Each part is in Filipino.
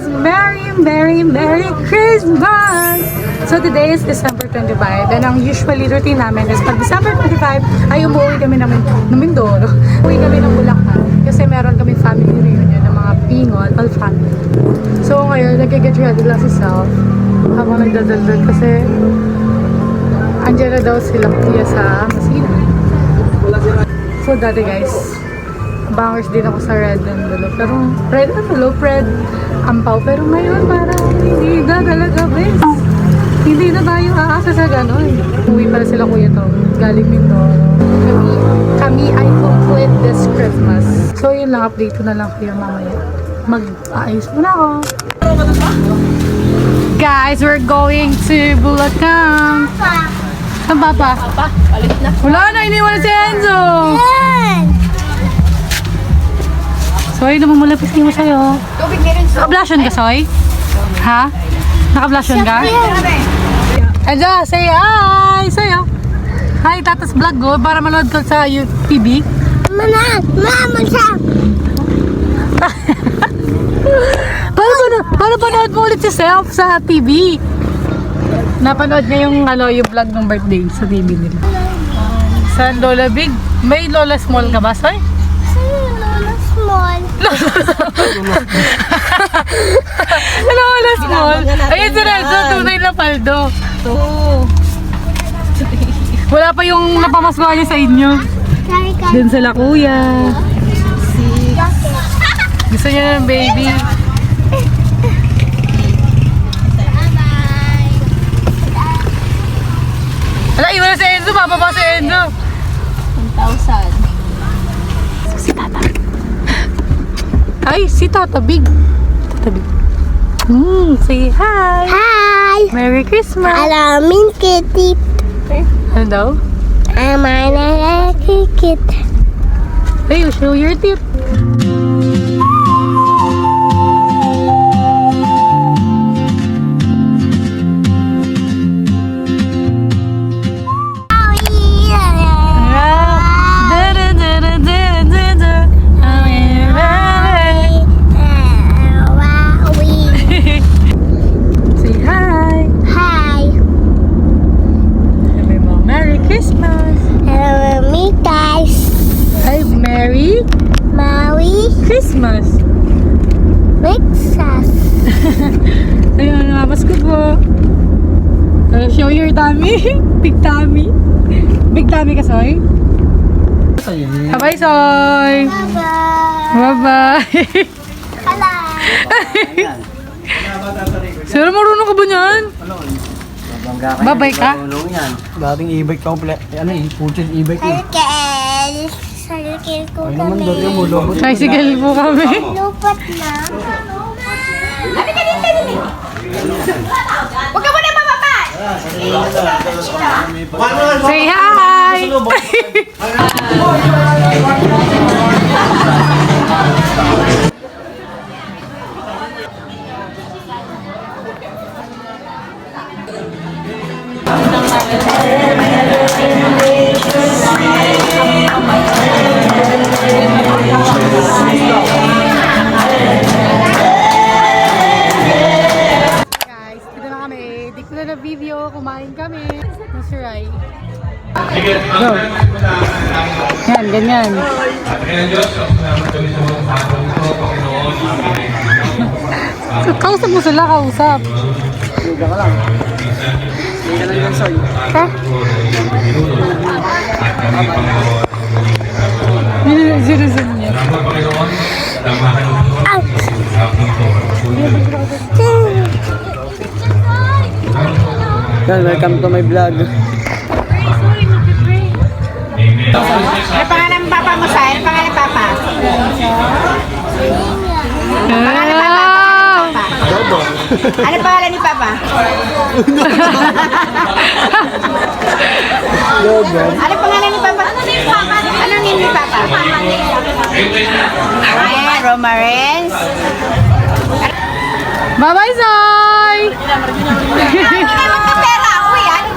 Merry Christmas! So today is December 25 and ang usually routine namin is pag December 25 ay umuwi kami ng Mindoro. Umuwi kami ng Bulacan kasi meron kami family reunion ng mga Pingon, all family. So ngayon, nag-get ready lang si Self habang nagdadaldal kasi andyan na daw sila kuya sa Masina. So dati guys, bangers din ako sa red envelope. Pero red envelope, red ampaw. Pero ngayon parang hindi na talaga bes. Hindi na tayo aasa sa gano'n. Uwi pala sila kuya to. Galing Mindoro. Kami ay complete this Christmas. So yun lang, update ko na lang kayo mamaya. Mag-aayos muna ako. Guys, we're going to Bulacan. Saan papa? Papa, palit na. Wala na, iniwan na si Enzo. Soy, lumamulapis kayo sa'yo. Tubig na rin. Naka-blushan ka, Soy? Ha? Naka-blushan ka? Enzo, say hi! Sa'yo. Hi, Tatas Vlog ko para manood ko sa TV. Mama siya. Paano panood mo ulit si Self sa TV? Napanood niya yung vlog ng birthday sa TV nila. Sa Lola Big. May Lola Small ka ba, Soy? Lola Small. Lola Small? Ayun si Renzo, tunay na paldo. Wala pa yung napamaskuhan niya sa inyo. Dun sila kuya. Gusto niya ng baby. Ala, iwan na si Enzo, bababa si Enzo. 1,000. Si Tata. Ay, si Tata Big. Tata Big. Say hi. Hi. Merry Christmas. Alamin kitty. Ano daw? Amana kikit. Hey, show your teeth. Christmas. Texas. Ayun, namamas ko po. Show your tummy. Big tummy. Big tummy ka, Soy? Bye-bye, Soy. Bye-bye. Hello. Sir, marunong ka ba niyan? Bye-bye ka? Dating e-bike ka pala. Ano eh, putin e-bike eh. Sarikil ko Ay naman kami. doon yung mulo mo. Tricycle po kami. Lupat na. Abi ka din, din. Huwag ka muna mababa. Say hi! Guys, dito na kami. Dito na na video. Kumain kami. Mr. Rai. Go. Yan, ganyan. Kausap mo sila, kausap. Higa ka lang. Higa lang yung soy. Ha? Sinusun niya. Yan, welcome to my vlog. Ano pangalan ng papa mo, Sai? Ano pangalan ng papa? Ano pangalan ni papa? Ano pangalan ni papa? Ano name ni papa? Ayan, Romarens. Bye-bye, Zoy! Hindi naman ka pera. Uy, ano?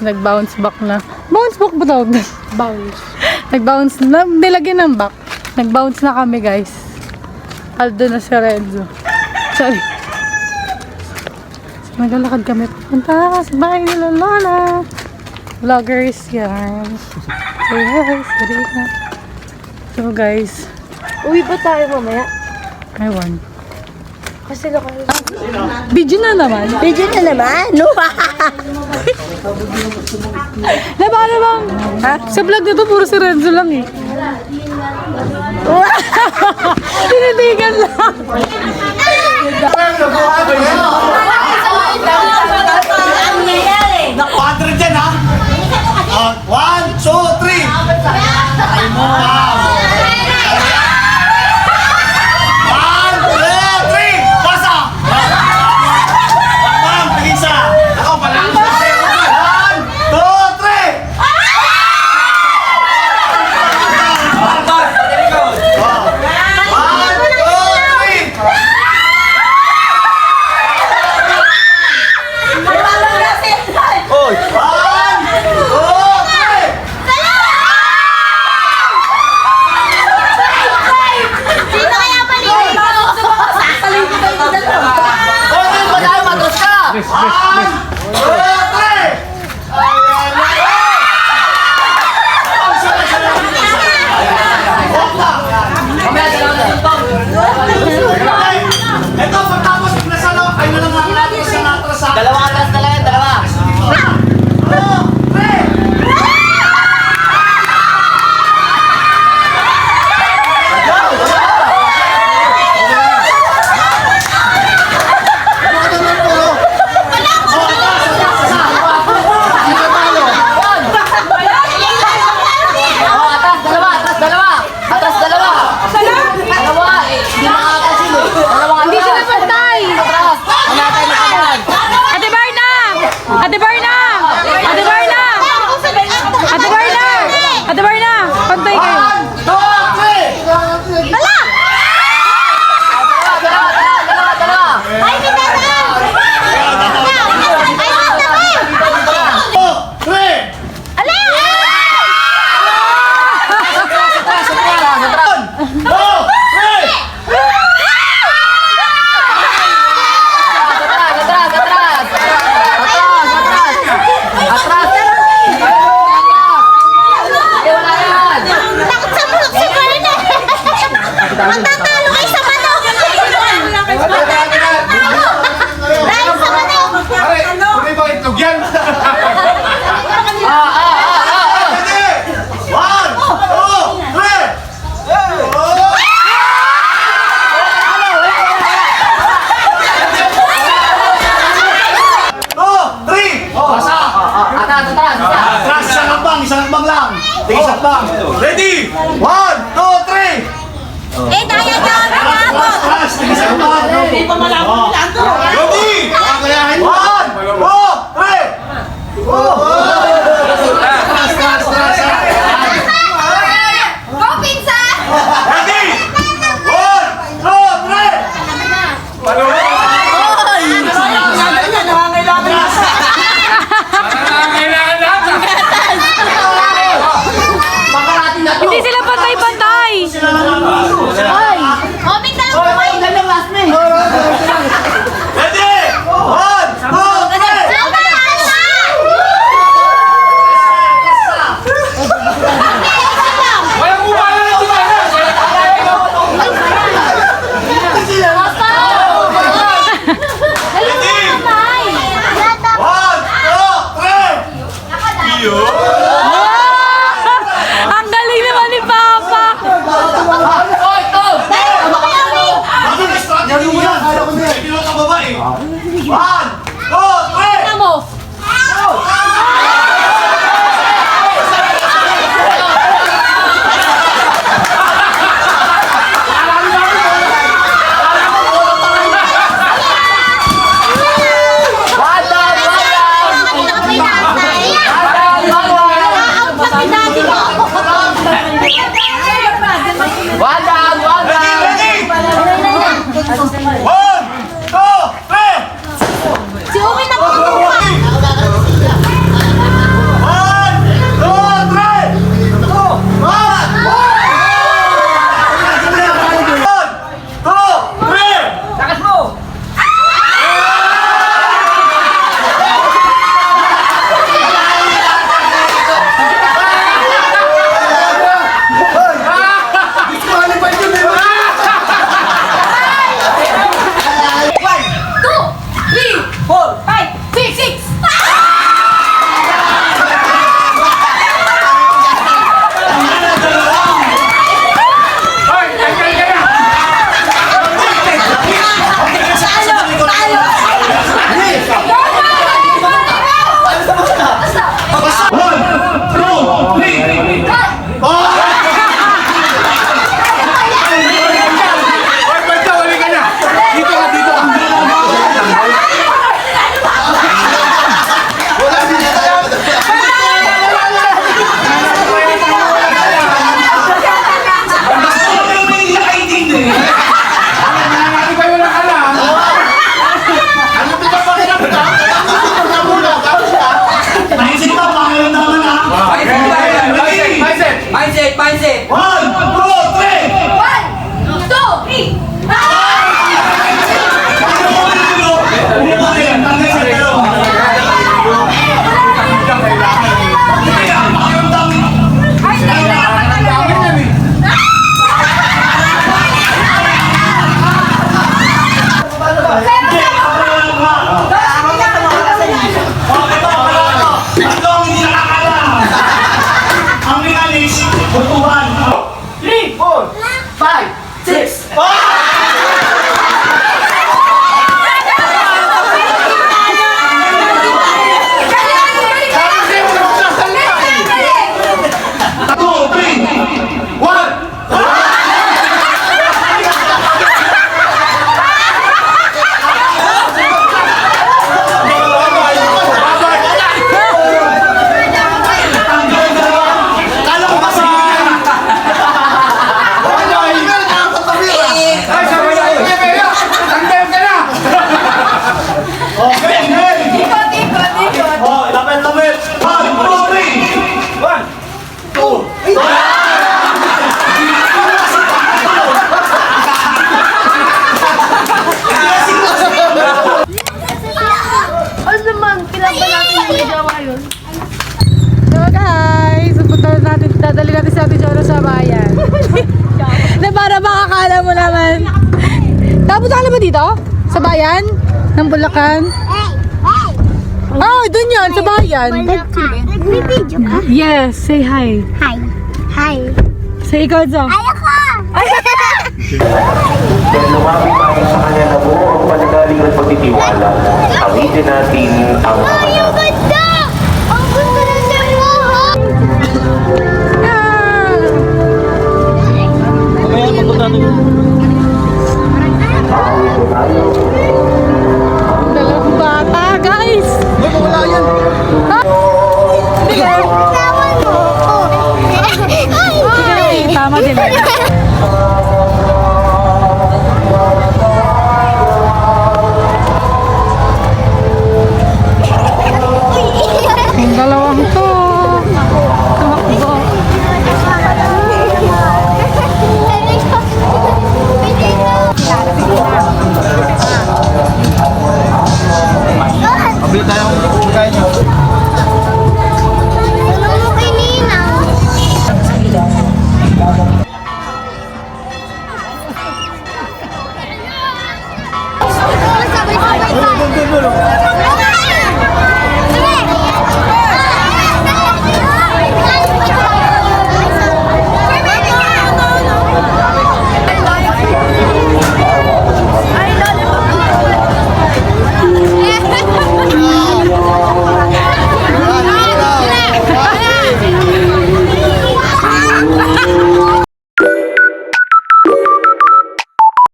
nag-bounce back na. Bounce back ba tawag na? Bounce. Nag-bounce na. Nilagyan ng back. Nag-bounce na kami, guys. Aldo na si Renzo. Sorry. So, naglalakad kami papunta sa bahay nila Lola. Vloggers yan. So, guys. So, guys. Uwi ba tayo mamaya? Ewan. Kasi naka... Video na naman. Video na naman, no? Diba bang? Ha? Sa vlog na to, puro si Renzo lang eh. Tinitigan lang. Naku, 100 yan ha? 1, 2, 3! Ay mo! 1, 2, 3! Basa! Bam! Tigisa! Ako, palangin sa 1, 2, 3! 1, 2, 3! Oy! 1, 2, 3! Sino kaya paliligaw? Sasalin ko kayo ng dalawa. Oy, madami matras ka! 1, 2, 3! Ito, pagtapos nasalo, kayo na lang natin sa natrasa. Dalawa atras na lang yan, dalawa. 1, 2, 3! Hindi sila pantay. Ate Barna! Ate Barna! Ate Barna! Ate Barna! Ate Barna! Pantay kayo. 1, 2, 3! Ay, binatang! Ay, binatang! 2, 3! Takot sa bulok si Barna! Matatalo kayo sa manok! Dahil sa manok! Pare, bakit itlog yan? 1, 2, 3! Atras, isang hakbang lang. Tigis hakbang. Ready? 1, 2, 3! Eh, tayo daw ang Atras, atras, tigis hakbang. Ready? 1, 2, 3! Go, pinsan! Ready? 1, 2, 3! Hindi sila pantay-pantay. Obing na lang po kayo! Ready? 1, 2, 3! Sama! Ready? 1, 2, 3! Ang galing naman ni Papa. 4, 5, 6. Ano naman, kailan ba natin yung magawa yun? So guys, dadali natin si Ate Joro sa bayan. Na para makakala mo naman. Tapos ka ba dito? Sa bayan? Ng Bulacan? Oh, dun yan, sa bayan. Nagbibideo ka? Yes, say hi. Hi. Hi. Say ikaw, Zo. Ayoko! Kaya lumapit tayo sa kanya na buo ang panagaling at pagtitiwala. Awitin natin ang mga Ganda!